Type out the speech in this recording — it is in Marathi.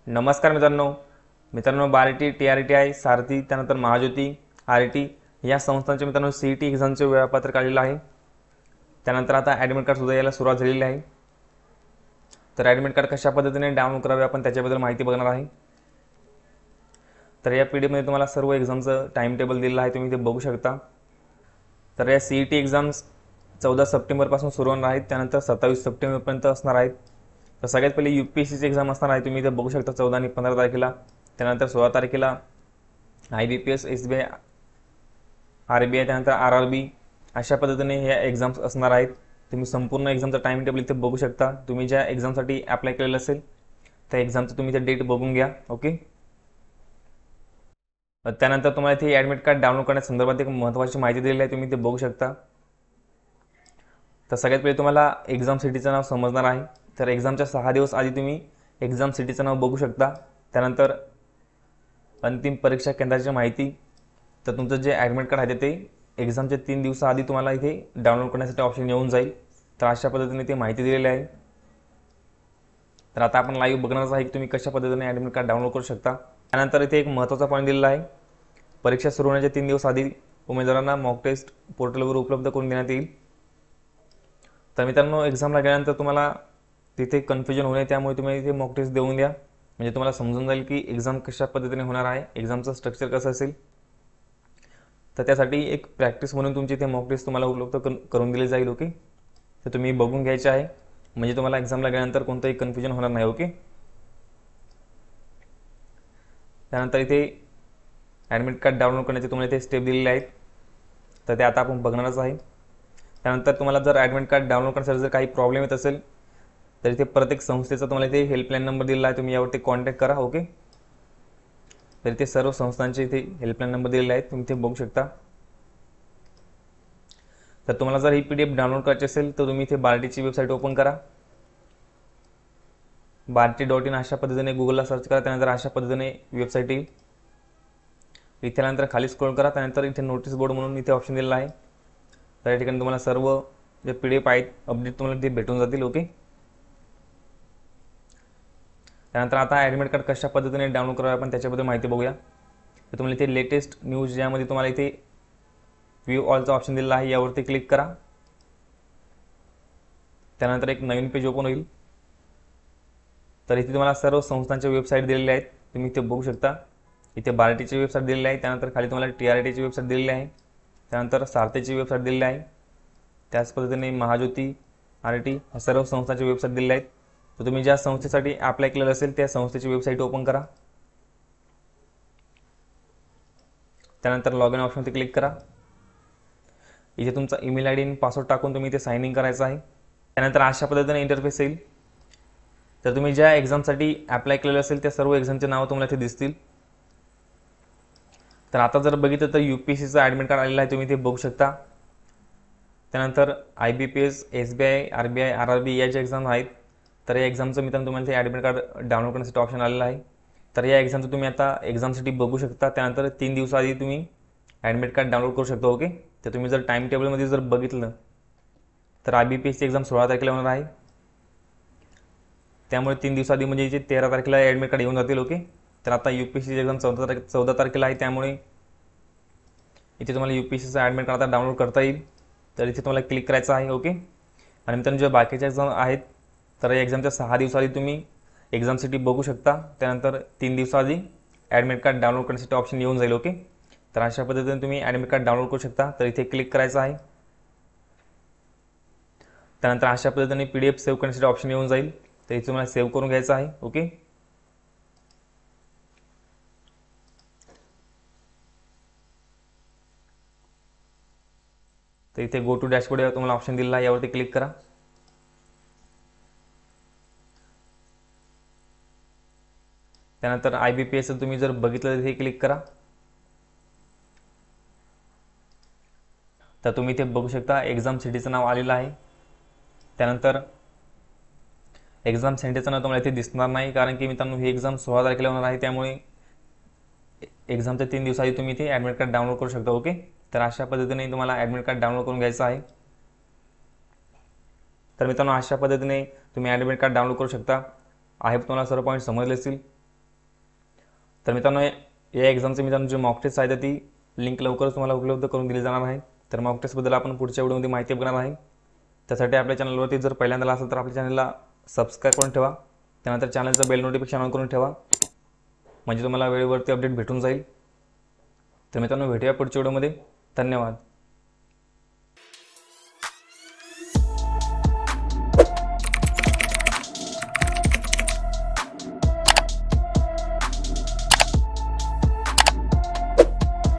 नमस्कार मित्रांनो बार्टी TRTI सारथी त्यानंतर महाज्योती RT या संस्थांच्या मित्रांनो CET एक्झामचे वेळापत्रक आलेलं आहे। त्यानंतर आता ॲडमिट कार्ड सुद्धा यायला सुरुवात झालेली आहे। तर ॲडमिट कार्ड कशा पद्धतीने डाउनलोड करावे आपण त्याच्याबद्दल माहिती बघणार आहे। तर या PDF मध्ये तुम्हाला सर्व एक्झामचं टाइम टेबल दिलेलं आहे, तुम्ही ते बघू शकता। तर या CET एक्झाम्स 14 सप्टेंबरपासून सुरू होणार आहेत, त्यानंतर 27 सप्टेंबरपर्यंत असणार आहेत। तर सगळ्यात पहिले UPSCची एक्झाम असणार आहे, तुम्ही इथे बघू शकता 14 आणि 15 तारखेला। त्यानंतर 16 तारखेला IBPS SBI RBI त्यानंतर RRB अशा पद्धतीने ह्या एक्झाम्स असणार आहेत। तुम्ही संपूर्ण एक्झामचा टाइम टेबल इथे बघू शकता। तुम्ही ज्या एक्झामसाठी अप्लाय केलेलं असेल त्या एक्झामचं तुम्ही इथे डेट बघून घ्या। ओके, त्यानंतर तुम्हाला इथे ॲडमिट कार्ड डाउनलोड करण्यासंदर्भात एक महत्त्वाची माहिती दिलेली आहे, तुम्ही ते बघू शकता। तर सगळ्यात पहिले तुम्हाला एक्झाम सिटीचं नाव समजणार आहे। तर एक्झामच्या 6 दिवस आधी तुम्ही एक्झाम सिटीचं नाव बघू शकता। त्यानंतर अंतिम परीक्षा केंद्राची माहिती। तर तुमचं जे ॲडमिट कार्ड आहे ते एक्झामच्या 3 दिवसाआधी तुम्हाला इथे डाउनलोड करण्यासाठी ऑप्शन येऊन जाईल। तर अशा पद्धतीने ते माहिती दिलेली आहे। तर आता आपण लाईव्ह बघणारच आहे की तुम्ही कशा पद्धतीने ॲडमिट कार्ड डाउनलोड करू शकता। त्यानंतर इथे एक महत्त्वाचा पॉईंट दिलेला आहे, परीक्षा सुरू होण्याच्या 3 दिवस आधी उमेदवारांना मॉक टेस्ट पोर्टलवर उपलब्ध करून देण्यात येईल। तर मित्रांनो, एक्झामला गेल्यानंतर तुम्हाला तिथे कन्फ्युजन होणे, त्यामुळे तुम्ही इथे मॉक टेस्ट देऊन द्या, म्हणजे तुम्हाला समजून जाईल की एक्झाम कशा पद्धतीने होणार आहे, एक्झामचं स्ट्रक्चर कसं असेल। तर त्यासाठी एक प्रॅक्टिस म्हणून तुमची इथे मॉक टेस्ट तुम्हाला उपलब्ध करून दिली जाईल। ओके, तर तुम्ही बघून घ्यायचे आहे, म्हणजे तुम्हाला एक्झामला गेल्यानंतर कोणतंही कन्फ्युजन होणार नाही। ओके, त्यानंतर इथे ॲडमिट कार्ड डाउनलोड करण्याचे तुम्हाला इथे स्टेप दिलेले आहेत, तर ते आता आपण बघणारच आहे। त्यानंतर तुम्हाला जर ॲडमिट कार्ड डाउनलोड करण्यासाठी जर काही प्रॉब्लेम येत असेल तर इथे प्रत्येक संस्थेचा तुम्हाला इथे हेल्पलाईन नंबर दिलेला आहे, तुम्ही यावरती कॉन्टॅक्ट करा। ओके, तर इथे सर्व संस्थांचे इथे हेल्पलाईन नंबर दिलेले आहेत, तुम्ही इथे बघू शकता। तर तुम्हाला जर ही PDF डाउनलोड करायची असेल तर तुम्ही इथे बार्टीची वेबसाईट ओपन करा, barty.in अशा पद्धतीने गुगलला सर्च करा। त्यानंतर अशा पद्धतीने वेबसाईट येईल, इथे त्यानंतर खाली स्क्रोल करा, त्यानंतर इथे नोटीस बोर्ड म्हणून इथे ऑप्शन दिलेला आहे। तर या ठिकाणी तुम्हाला सर्व जे PDF आहेत अपडेट तुम्हाला ते भेटून जातील। ओके, त्यानंतर आता ॲडमिट कार्ड कशा पद्धतीने डाउनलोड करावे आपण त्याच्याबद्दल माहिती बघूया। तर तुम्हाला इथे लेटेस्ट न्यूज यामध्ये तुम्हाला इथे व्ह्यू ऑलचा ऑप्शन दिलेला आहे, यावरती क्लिक करा। त्यानंतर एक नवीन पेज ओपन होईल। तर इथे तुम्हाला सर्व संस्थांच्या वेबसाईट दिलेल्या आहेत, तुम्ही इथे बघू शकता। इथे बार्टीची वेबसाईट दिलेली आहे, त्यानंतर खाली तुम्हाला TRTची वेबसाईट दिलेली आहे, त्यानंतर सारथीची वेबसाईट दिलेली आहे, त्याच पद्धतीने महाज्योती RT ह्या सर्व संस्थांची वेबसाईट दिलेल्या आहेत। तर तुम्ही ज्या संस्थेसाठी अप्लाय केलेलं असेल त्या संस्थेची वेबसाईट ओपन करा, त्यानंतर लॉग इन ऑप्शनवरती क्लिक करा। इथे तुमचा ईमेल ID आणि पासवर्ड टाकून तुम्ही इथे साइन इन करायचं आहे। त्यानंतर अशा पद्धतीने इंटरफेस येईल। तर तुम्ही ज्या एक्झामसाठी अप्लाय केलेलं असेल त्या सर्व एक्झामचे नावं तुम्हाला इथे दिसतील। तर आता जर बघितलं तर UPSCचं ॲडमिट कार्ड आलेलं आहे, तुम्ही इथे बघू शकता। त्यानंतर IBPS SBI RBI RRB या ज्या एक्झाम आहेत तर या एक्झामचं मित्रांनो तुम्हाला इथे ॲडमिट कार्ड डाउनलोड करण्यासाठी ऑप्शन आलेलं आहे। तर या एक्झामचं तुम्ही आता एक्झामसाठी बघू शकता, त्यानंतर 3 दिवसाआधी तुम्ही ॲडमिट कार्ड डाउनलोड करू शकता। ओके, तर तुम्ही जर टाइम टेबलमध्ये जर बघितलं तर IBPSची एक्झाम 16 तारखेला होणार आहे, त्यामुळे 3 दिवसाआधी म्हणजे इथे 13 तारखेला ॲडमिट कार्ड येऊन जातील। ओके, तर आता UPSCची एक्झाम 14 तारखेला आहे, त्यामुळे इथे तुम्हाला UPSCचं ॲडमिट कार्ड आता डाउनलोड करता येईल। तर इथे तुम्हाला क्लिक करायचं आहे। ओके, आणि मित्रांनो ज्या बाकीच्या एक्झाम आहेत तर या एक्झामच्या 6 दिवसाआधी तुम्ही एक्झाम सिटी बघू शकता, त्यानंतर 3 दिवसाआधी ॲडमिट कार्ड डाउनलोड करण्यासाठी ऑप्शन येऊन जाईल। ओके, तर अशा पद्धतीने तुम्ही ॲडमिट कार्ड डाउनलोड करू शकता। तर इथे क्लिक करायचं आहे, त्यानंतर अशा पद्धतीने PDF सेव्ह करण्यासाठी ऑप्शन येऊन जाईल, तर इथे तुम्हाला सेव्ह करून घ्यायचं आहे। ओके, तर इथे गो टू डॅशबोर्ड यावर तुम्हाला ऑप्शन दिलेला आहे, यावरती क्लिक करा। त्यानंतर IBPS तुम्ही जर बघितलं तर हे क्लिक करा। तर तुम्ही इथे बघू शकता एक्झाम सिटीचं नाव आलेलं आहे। त्यानंतर एक्झाम सेंटरचं नाव तुम्हाला इथे दिसणार नाही, कारण की मित्रांनो ही एक्झाम 16 तारखेला होणार आहे, त्यामुळे एक्झामच्या 3 दिवसाआधी तुम्ही इथे ॲडमिट कार्ड डाउनलोड करू शकता। ओके, तर अशा पद्धतीने तुम्हाला ॲडमिट कार्ड डाउनलोड करून घ्यायचं आहे। तर मित्रांनो अशा पद्धतीने तुम्ही ॲडमिट कार्ड डाउनलोड करू शकता। आहे तुम्हाला सर्व पॉईंट समजले असतील। तर मित्रांनो, या एक्झामचे मित्रांनो जे मॉक टेस्ट आहे तर ती लिंक लवकरच तुम्हाला उपलब्ध करून दिली जाणार आहे. तर मॉक टेस्टबद्दल आपण पुढच्या व्हिडिओमध्ये माहिती बघणार आहे. त्यासाठी आपल्या चॅनलवरती जर पहिल्यांदा असेल तर आपल्या चॅनलला सबस्क्राईब करून ठेवा. त्यानंतर चॅनलचं बेल नोटिफिकेशन ऑन करून ठेवा, म्हणजे तुम्हाला वेळेवरती अपडेट भेटून जाईल. तर मित्रांनो, भेटूया पुढच्या व्हिडिओमध्ये. धन्यवाद.